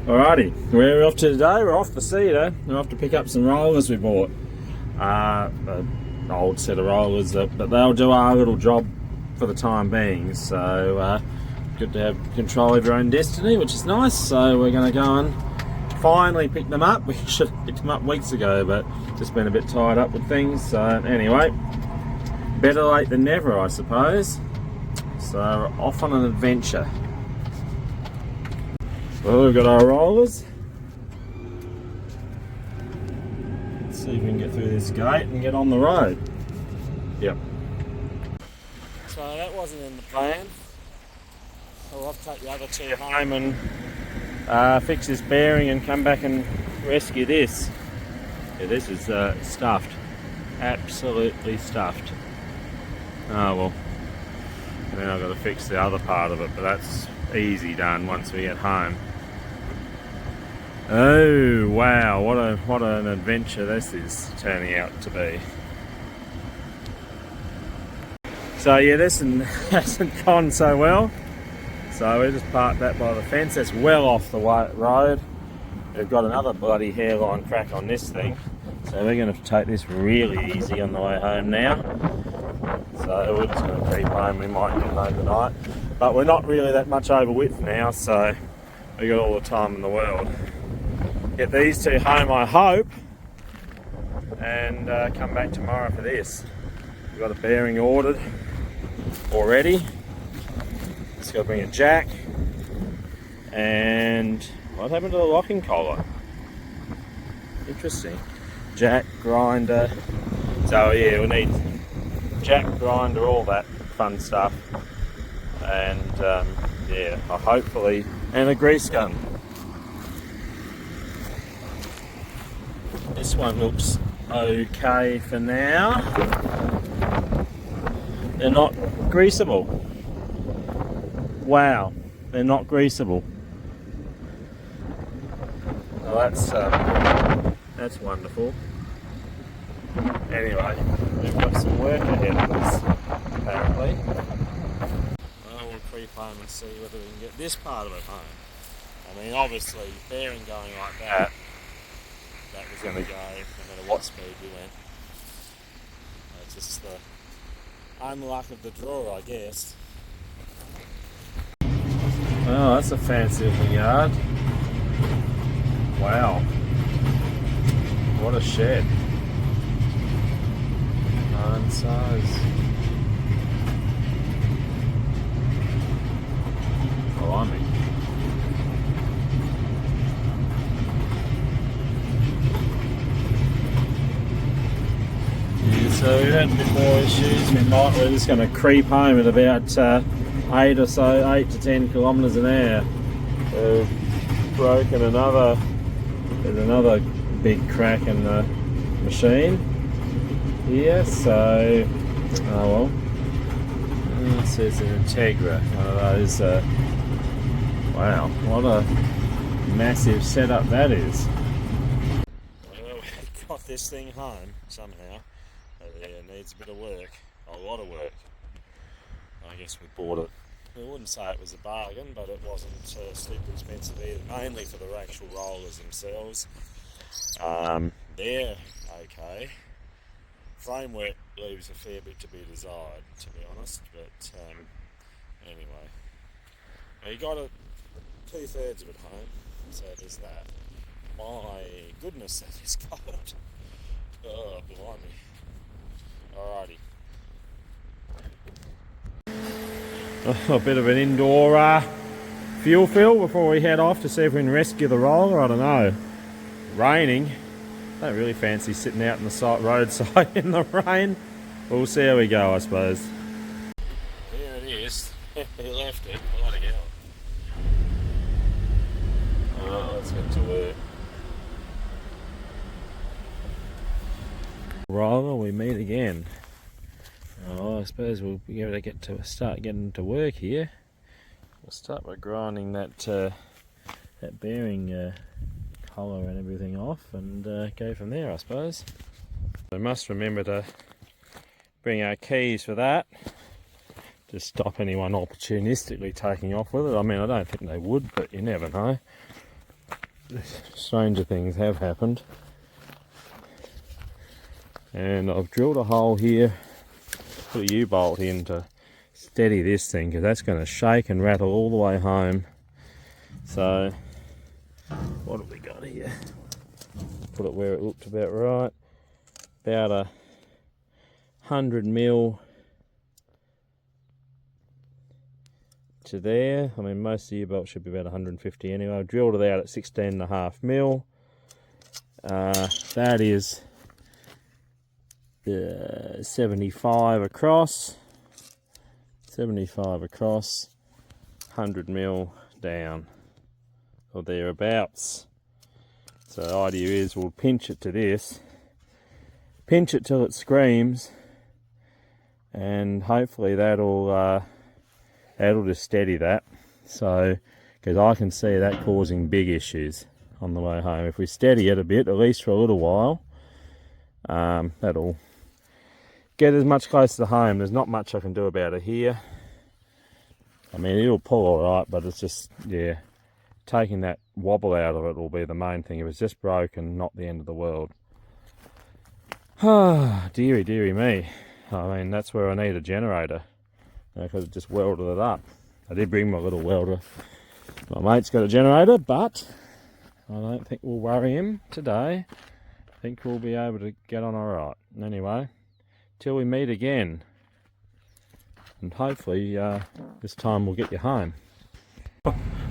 Alrighty, where are we off to today? We're off the Cedar. We're off to pick up some rollers we bought. An old set of rollers, but they'll do our little job for the time being. So good to have control of your own destiny, which is nice. So we're going to go and finally pick them up. We should have picked them up weeks ago, but just been a bit tied up with things. So anyway, better late than never, I suppose. So we're off on an adventure. Well, we've got our rollers. Let's see if we can get through this gate and get on the road. Yep. So that wasn't in the plan. So we'll have to take the other two home and fix this bearing and come back and rescue this. Yeah, this is stuffed. Absolutely stuffed. Oh well. And then I've got to fix the other part of it, but that's easy done once we get home. Oh wow, what an adventure this is turning out to be. So yeah, this hasn't gone so well. So we just parked that by the fence. That's well off the road. We've got another bloody hairline crack on this thing. So we're going to take this really easy on the way home now. So we're just going to creep home. We might get home tonight. But we're not really that much over width now, so we've got all the time in the world. Get these two home, I hope, and come back tomorrow for this. We've got a bearing ordered already. Just got to bring a jack. And what happened to the locking collar? Interesting. Jack, grinder. So yeah, we'll need jack, grinder, all that fun stuff. And yeah, hopefully, and a grease gun. This one looks okay for now. They're not greasable. Wow, they're not greasable. Well, that's wonderful. Anyway, we've got some work ahead of us, apparently. Well, we'll creep home and see whether we can get this part of it home. I mean, obviously, bearing going like that was going to go no matter what speed we went. It's just the unluck of the draw, I guess. Oh, that's a fancy looking yard. Wow. What a shed. Fine size. Blimey. So we've had a bit more issues. We're just going to creep home at about 8 to 10 kilometres an hour. We've broken there's another big crack in the machine here, so oh well. This is an Integra, one of those. Wow, what a massive setup that is. Well, we got this thing home somehow. Yeah, it needs a bit of work, a lot of work. I guess we bought it. We wouldn't say it was a bargain, but it wasn't super expensive either, mainly for the actual rollers themselves. They're okay. Framework leaves a fair bit to be desired, to be honest, but anyway. Well, you got it 2/3 of it home, so there's that. My goodness, that is cold. Oh, blimey. Alrighty. A bit of an indoor fuel fill before we head off to see if we can rescue the roller. I don't know. Raining. Don't really fancy sitting out in the roadside in the rain. We'll see how we go, I suppose. There it is. He left it. Bloody hell. Oh, let's get to work. Roller, we meet again. Oh, I suppose we'll be able to start getting to work here. We'll start by grinding that bearing collar and everything off, and go from there, I suppose. We must remember to bring our keys for that, to stop anyone opportunistically taking off with it. I mean, I don't think they would, but you never know. stranger things have happened. And I've drilled a hole here, put a U-bolt in to steady this thing, because that's going to shake and rattle all the way home. So what have we got here? Put it where it looked about right. About 100 mil to there. I mean, most of the U-bolt should be about 150 anyway. I've drilled it out at 16.5 mil. That is 75 across. 75 across, 100 mil down, or thereabouts. So the idea is we'll pinch it to this, pinch it till it screams, and hopefully that'll just steady that. So, because I can see that causing big issues on the way home. If we steady it a bit, at least for a little while, that'll get as much closer to home. There's not much I can do about it here. I mean, it'll pull alright, but it's just, yeah, taking that wobble out of it will be the main thing. If it's just broken, not the end of the world. Ah, dearie, dearie me. I mean, that's where I need a generator, because it just welded it up. I did bring my little welder. My mate's got a generator, but I don't think we'll worry him today. I think we'll be able to get on alright. Anyway, till we meet again, and hopefully this time we'll get you home.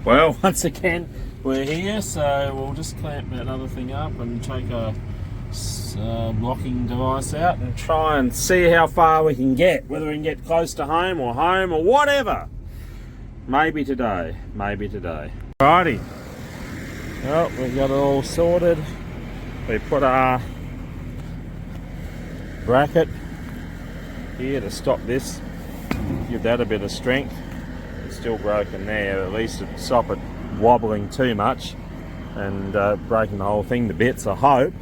Well, once again we're here, so we'll just clamp that other thing up and take a locking device out and try and see how far we can get, whether we can get close to home or whatever. Maybe today, maybe today. Alrighty, well, we've got it all sorted. We put our bracket here to stop this, give that a bit of strength. It's still broken there, at least it'll stop it wobbling too much and breaking the whole thing to bits, I hope.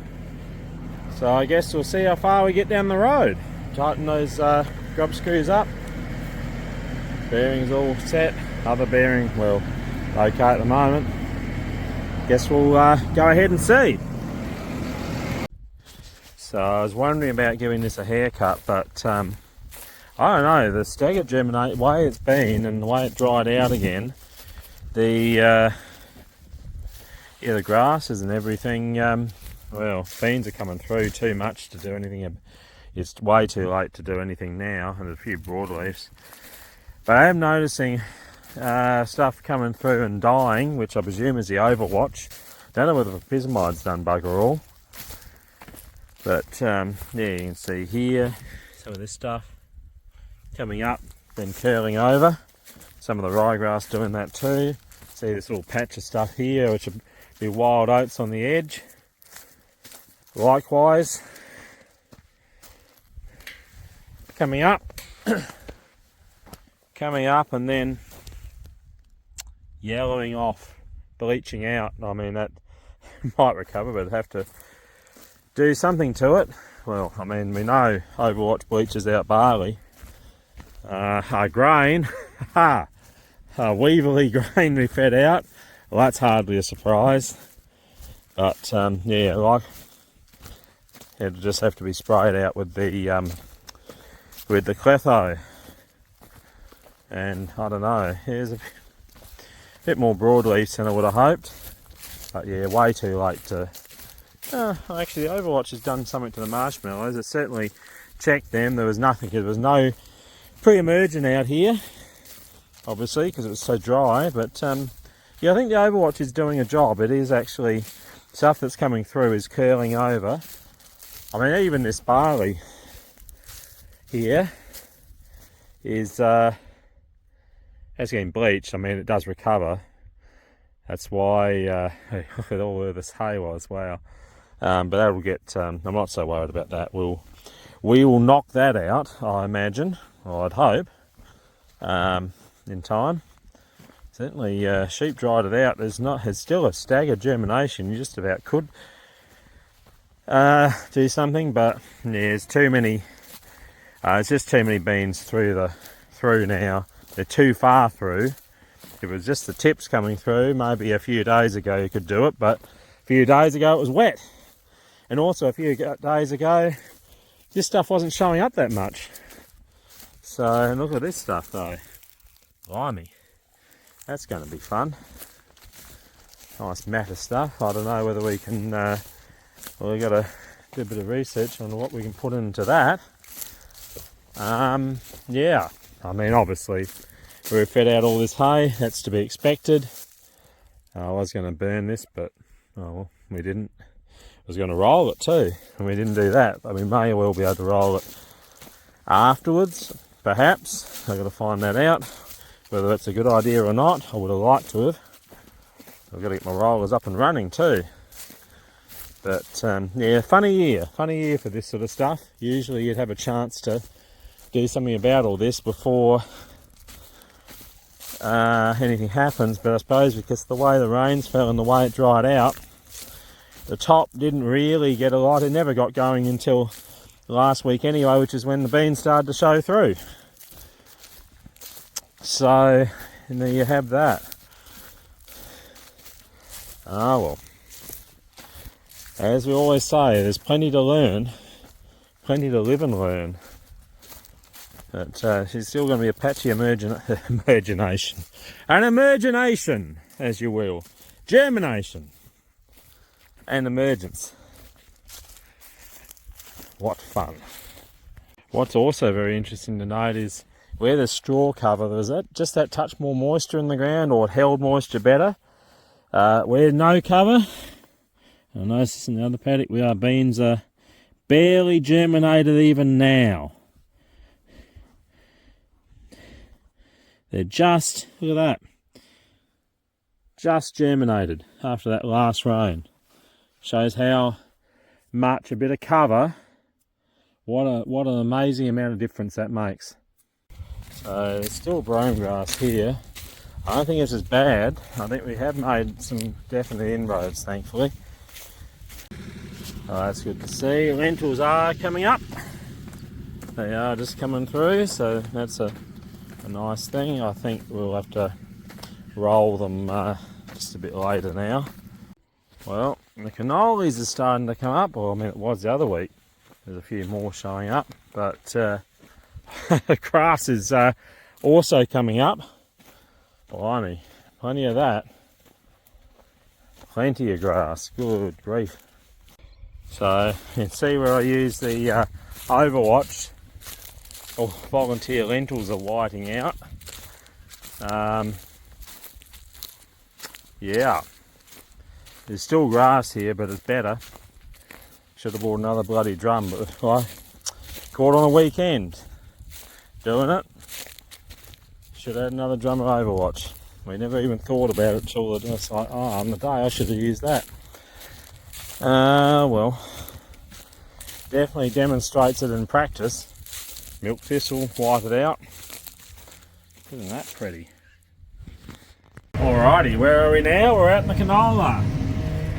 So I guess we'll see how far we get down the road. Tighten those grub screws up. Bearings all set. Other bearing, well, okay at the moment. Guess we'll go ahead and see. So I was wondering about giving this a haircut, but I don't know, the stagger germinate, the way it's been and the way it dried out again, the grasses and everything, well, beans are coming through too much to do anything. It's way too late to do anything now, and there's a few broadleafs. But I am noticing stuff coming through and dying, which I presume is the Overwatch. Don't know whether the Pismide's done bugger all. But yeah, you can see here some of this stuff coming up, then curling over. Some of the ryegrass doing that too. See this little patch of stuff here, which would be wild oats on the edge. Likewise, coming up, and then yellowing off, bleaching out. I mean, that might recover, but have to do something to it. Well, I mean, we know Overwatch bleaches out barley. Our grain, our Weevilly grain we fed out. Well, that's hardly a surprise. But yeah, like it'll just have to be sprayed out with the Cletho. And I don't know, here's a bit more broadleafs than I would have hoped. But yeah, way too late to. Actually, the Overwatch has done something to the marshmallows. It certainly checked them. There was nothing. There was no pre-emergent out here, obviously, because it was so dry. But yeah, I think the Overwatch is doing a job. It is actually, stuff that's coming through is curling over. I mean, even this barley here is that's getting bleached. I mean, it does recover. That's why look at all where this hay was. Wow. But that'll get. I'm not so worried about that. We will knock that out, I imagine, or I'd hope, in time. Certainly, sheep dried it out. There's still a staggered germination. You just about could do something, but yeah, there's too many. It's just too many beans through now. They're too far through If it was just the tips coming through, maybe a few days ago you could do it, but a few days ago it was wet. And also a few days ago, this stuff wasn't showing up that much. So look at this stuff though. Blimey. That's going to be fun. Nice matter stuff. I don't know whether we can, well, we've got to do a bit of research on what we can put into that. Yeah, I mean, obviously we've fed out all this hay, that's to be expected. I was going to burn this, but oh well, we didn't. I was going to roll it too, and we didn't do that, but we may well be able to roll it afterwards, perhaps. I've got to find that out, whether that's a good idea or not. I would have liked to have. I've got to get my rollers up and running too. But yeah, funny year for this sort of stuff. Usually you'd have a chance to do something about all this before anything happens, but I suppose because the way the rains fell and the way it dried out, the top didn't really get a lot. It never got going until last week anyway, which is when the beans started to show through. So, and there you have that. Ah well, as we always say, there's plenty to learn, plenty to live and learn. But she's still going to be a patchy emergination. An emergination, as you will. Germination. And emergence. What fun. What's also very interesting to note is where there's straw cover, there's just that touch more moisture in the ground, or it held moisture better. Where no cover, I notice this in the other paddock, our beans are barely germinated even now. They're just, look at that, just germinated after that last rain. Shows how much a bit of cover, what an amazing amount of difference that makes. So there's still brome grass here. I don't think it's as bad. I think we have made some definite inroads, thankfully. Oh, that's good to see. Lentils are coming up. They are just coming through, so that's a nice thing. I think we'll have to roll them just a bit later now. Well, the cannolis are starting to come up. Well, I mean, it was the other week. There's a few more showing up, but the grass is also coming up. Blimey, plenty of that. Plenty of grass, good grief. So you can see where I use the Overwatch, or volunteer lentils are whiting out. Yeah, there's still grass here, but it's better. Should have bought another bloody drum, but I caught on a weekend doing it. Should have had another drum of Overwatch. We never even thought about it until it's like, oh, on the day I should have used that. Well, definitely demonstrates it in practice. Milk thistle, white it out. Isn't that pretty? Alrighty, where are we now? We're out in the canola,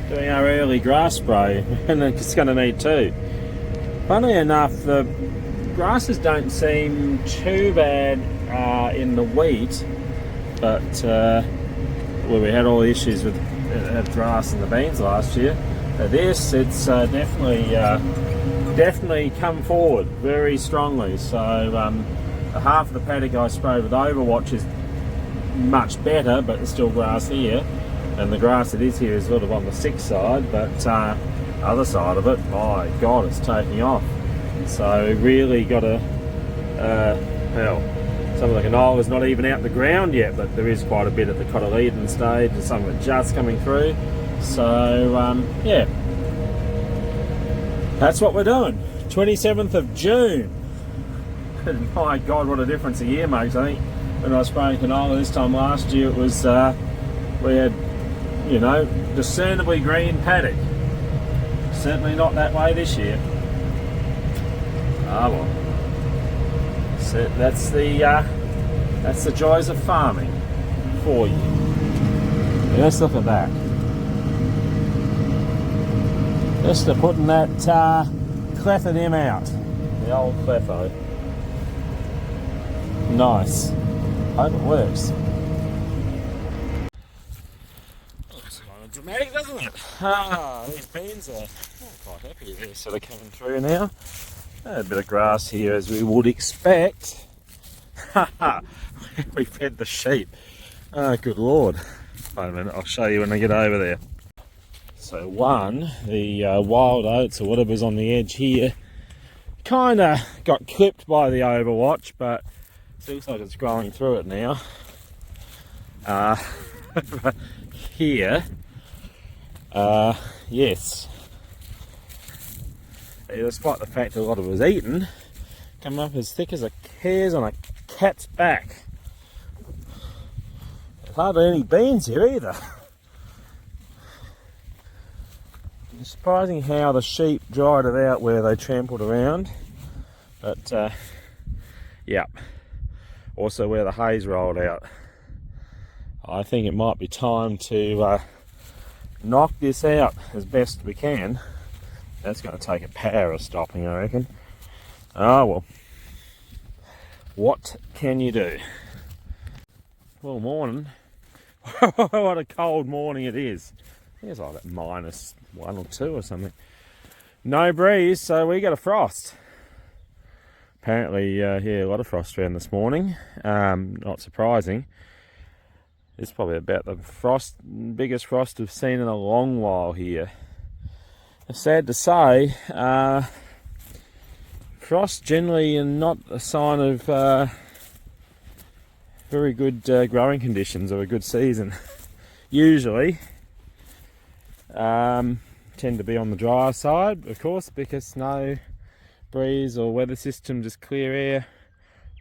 doing our early grass spray, and it's going to need two. Funnily enough, the grasses don't seem too bad in the wheat, but well, we had all the issues with grass in the beans last year. This, it's definitely come forward very strongly. So half of the paddock I sprayed with Overwatch is much better, but there's still grass here, and the grass that is here is sort of on the sick side, but other side of it, my God, it's taking off. So really got to, well, some of the canola is not even out the ground yet, but there is quite a bit at the cotyledon stage, and some of it just coming through. So yeah, that's what we're doing. 27th of June. And my God, what a difference a year makes. I think when I was spraying canola this time last year, it was we had, you know, discernibly green paddock. Certainly not that way this year. Ah well. So that's the joys of farming for you. Let's look at that. Just putting that clethodim out. The old cletho. Nice. Hope it works. dramatic, doesn't it? These beans are quite happy. They're sort of coming through now. A bit of grass here, as we would expect. We fed the sheep. Oh, good Lord. Wait a minute, I'll show you when I get over there. So the wild oats or whatever's on the edge here kind of got clipped by the overwatch, but it looks like it's growing through it now. But here, yes, despite the fact a lot of it was eaten, come up as thick as hairs on a cat's back. There's hardly any beans here either. It's surprising how the sheep dried it out where they trampled around, but yeah, also where the hay's rolled out. I think it might be time to knock this out as best we can. That's going to take a power of stopping, I reckon. Oh well, what can you do? Well, morning. What a cold morning it is. It's like at -1 or 2 or something. No breeze, so we got a frost. Apparently, yeah, a lot of frost around this morning. Not surprising. It's probably about the biggest frost we've seen in a long while here. It's sad to say, frost generally are not a sign of very good growing conditions or a good season. Usually, tend to be on the drier side, of course, because no breeze or weather system, just clear air,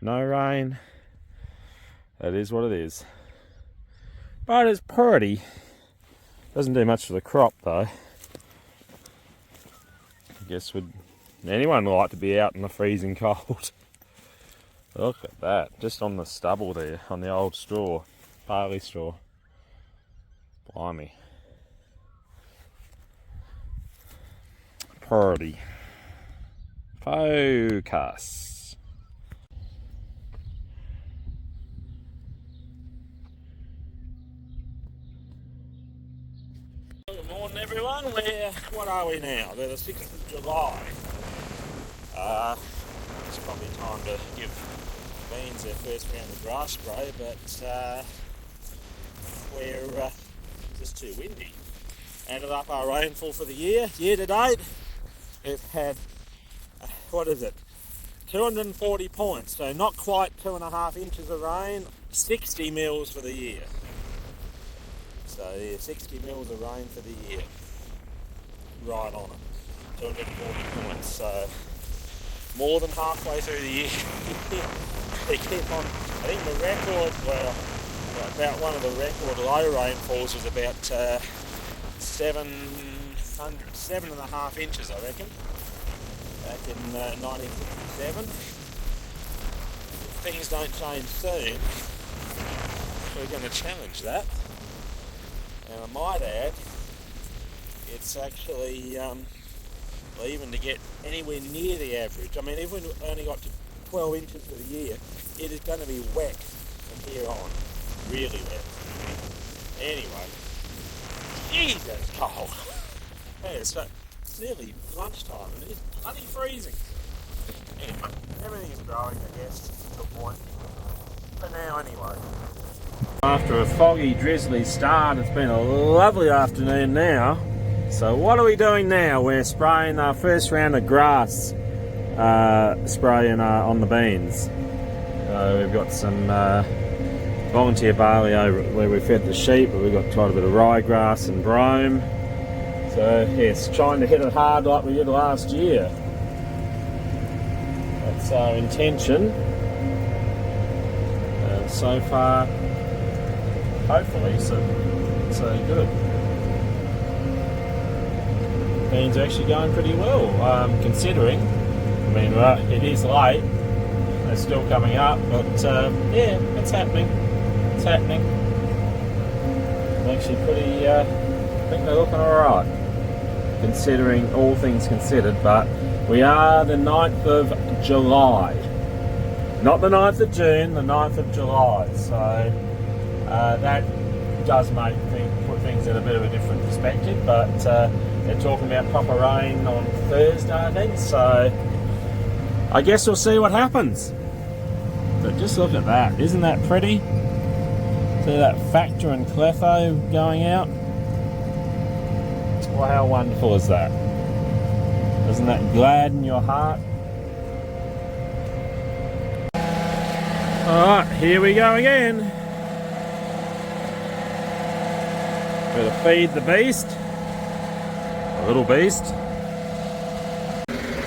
no rain. That is what it is. But it's pretty. Doesn't do much for the crop though. I guess would anyone like to be out in the freezing cold? Look at that, just on the stubble there, on the old straw, barley straw. Blimey. Pretty. Focus. Good morning everyone, what are we now? We're the 6th of July. It's probably time to give beans their first round of grass spray, but we're just too windy. Added up our rainfall for the year to date, we've had, 240 points, so not quite 2.5 inches of rain, 60 mils for the year. So yeah, 60 mils of rain for the year. Right on it. 240 points, so more than halfway through the year. They keep on, I think the record, about one of the record low rainfalls was about 7.5 inches, I reckon, back in 1967. If things don't change soon, we're going to challenge that. And I might add, it's actually, even to get anywhere near the average, I mean, if we only got to 12 inches for the year, it is going to be wet from here on. Really wet. Anyway, geez, that's cold. Yeah, so it's nearly lunchtime and it's bloody freezing. Anyway, everything's growing, I guess, to a point. For now, anyway. After a foggy, drizzly start, it's been a lovely afternoon now. So what are we doing now? We're spraying our first round of grass spraying on the beans. We've got some volunteer barley over where we fed the sheep, but we've got quite a bit of ryegrass and brome. So yes, trying to hit it hard like we did last year. That's our intention. And so far, hopefully, so good. Beans are actually going pretty well, considering. I mean, it is late. They're still coming up, but yeah, it's happening. It's happening. I'm actually pretty. I think they're looking all right, considering all things considered. But we are the 9th of July, not the 9th of June, the 9th of July. So that does put things in a bit of a different perspective, but they're talking about proper rain on Thursday, I think, so I guess we'll see what happens. But just look at that, isn't that pretty? See that Factor and Cletho going out? Well, how wonderful is that? Doesn't that gladden your heart? Alright, here we go again. Gotta feed the beast. A little beast.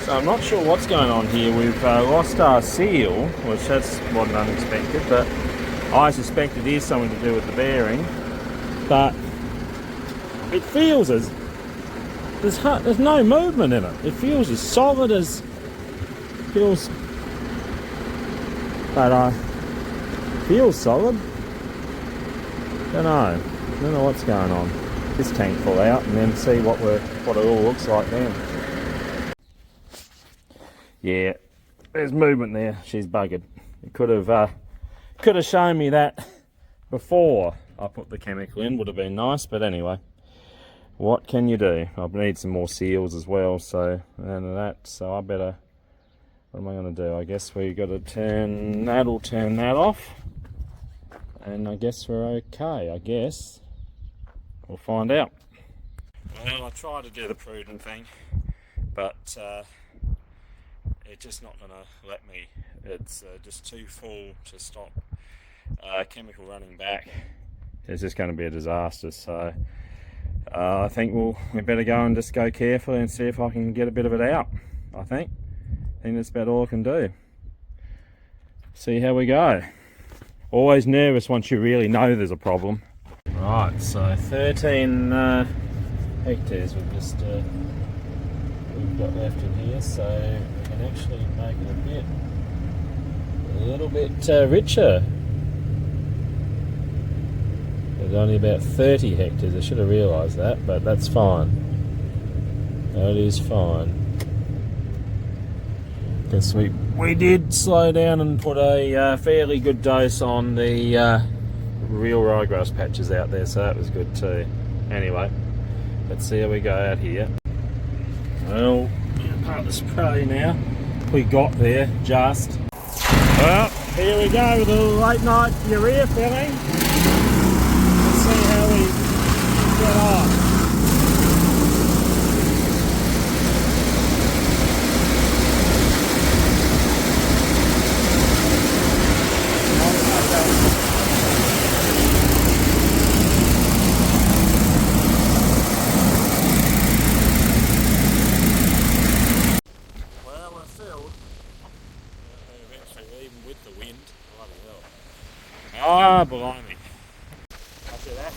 So I'm not sure what's going on here. We've lost our seal, which that's wasn't unexpected, but I suspect it is something to do with the bearing. But it feels as there's no movement in it. It feels as solid as feels. But feels solid. Don't know what's going on. This tank fall out and then see what it all looks like then. Yeah, there's movement there. She's buggered. It could have shown me that before I put the chemical in. Would have been nice, but anyway, what can you do? I need some more seals as well. So So I better. What am I going to do? I guess we got to turn that off. And I guess we're okay. I guess we'll find out. Well, I tried to do the prudent thing, but it's just not going to let me. It's just too full to stop chemical running back. It's just going to be a disaster. So I think we better go and just go carefully and see if I can get a bit of it out. I think that's about all I can do. See how we go. Always nervous once you really know there's a problem. Right, so 13 hectares we've got left in here, so we can actually make it a little bit richer. There's only about 30 hectares. I should have realised that, but that's fine. That is fine. Because we did slow down and put a fairly good dose on the real ryegrass patches out there, so that was good too. Anyway, let's see how we go out here. Well, part of the spray now. We got there just. Well, here we go with a late night urea filling. Let's see how we get on. Ah, blimey. Look at that.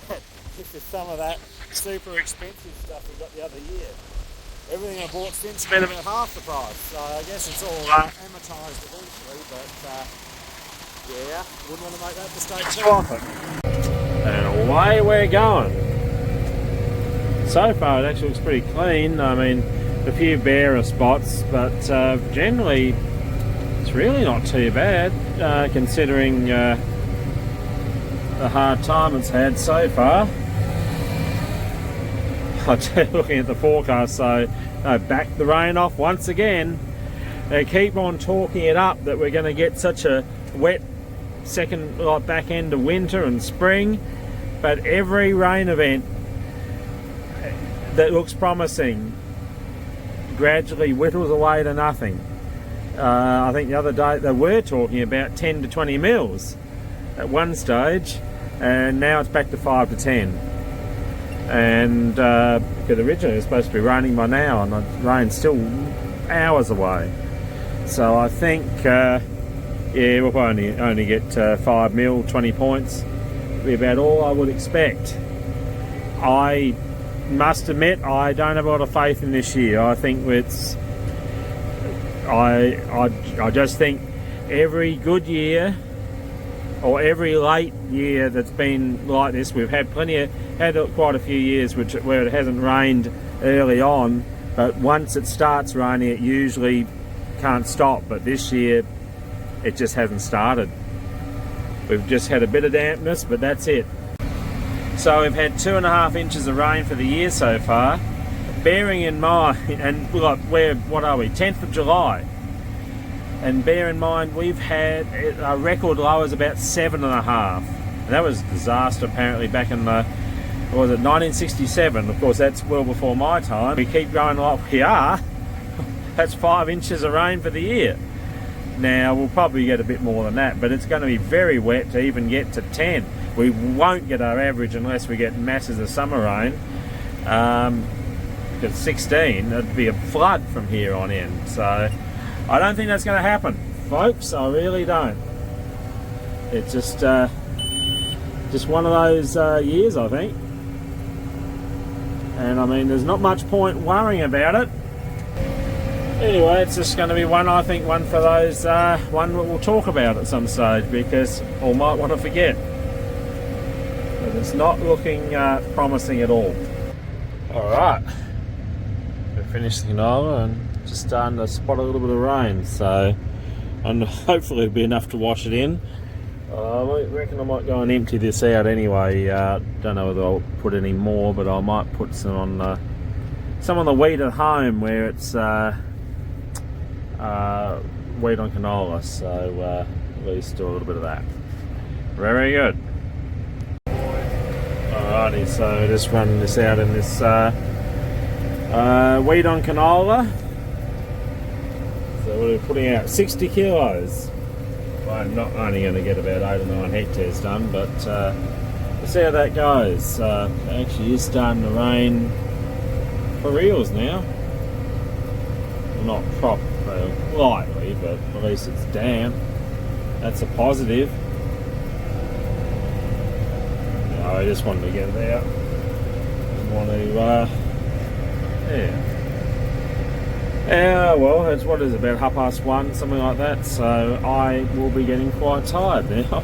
This is some of that super expensive stuff we got the other year. Everything I bought since has been about half the price, so I guess it's all amortised eventually, but yeah, wouldn't want to make that mistake too often. And away we're going. So far it actually looks pretty clean. I mean, a few barer spots, but generally it's really not too bad, considering the hard time it's had so far. Looking at the forecast, so back the rain off once again. They keep on talking it up that we're going to get such a wet second back end of winter and spring, but every rain event that looks promising gradually whittles away to nothing. I think the other day they were talking about 10 to 20 mils at one stage, and now it's back to 5 to 10. And because originally it was supposed to be raining by now, and the rain's still hours away. So I think yeah, we'll only get 5 mil, 20 points. It'll be about all I would expect. I must admit I don't have a lot of faith in this year. I think it's I just think every good year or every late year that's been like this, we've had quite a few years where it hasn't rained early on, but once it starts raining it usually can't stop. But this year it just hasn't started. We've just had a bit of dampness, but that's it. So we've had 2.5 inches of rain for the year so far. Bearing in mind, and like what are we, 10th of July? And bear in mind, we've had a record low is about 7.5. And that was a disaster apparently back in the, what was it, 1967. Of course, that's well before my time. We keep going like we are. That's 5 inches of rain for the year. Now, we'll probably get a bit more than that, but it's going to be very wet to even get to 10. We won't get our average unless we get masses of summer rain. Because 16, it'd be a flood from here on in. So, I don't think that's going to happen, folks. I really don't. It's just one of those years, I think. And I mean, there's not much point worrying about it. Anyway, it's just going to be one, I think, one for those, one that we'll talk about at some stage, because, or might want to forget. But it's not looking promising at all. Alright, we finished the canola and just starting to spot a little bit of rain, so, and hopefully it'll be enough to wash it in. I reckon I might go and empty this out anyway. Don't know whether I'll put any more, but I might put some on the wheat at home where it's wheat on canola, so at least do a little bit of that. Very good. Alrighty, so just running this out in this wheat on canola. So we're putting out 60 kilos. Well, I'm not only going to get about 8 or 9 hectares done, but we'll see how that goes. It actually is starting to rain for reals now. Not proper, lightly, but at least it's damp. That's a positive. No, I just wanted to get it out. Didn't want to, yeah. Well, it's what is it, about 1:30, something like that. So I will be getting quite tired now.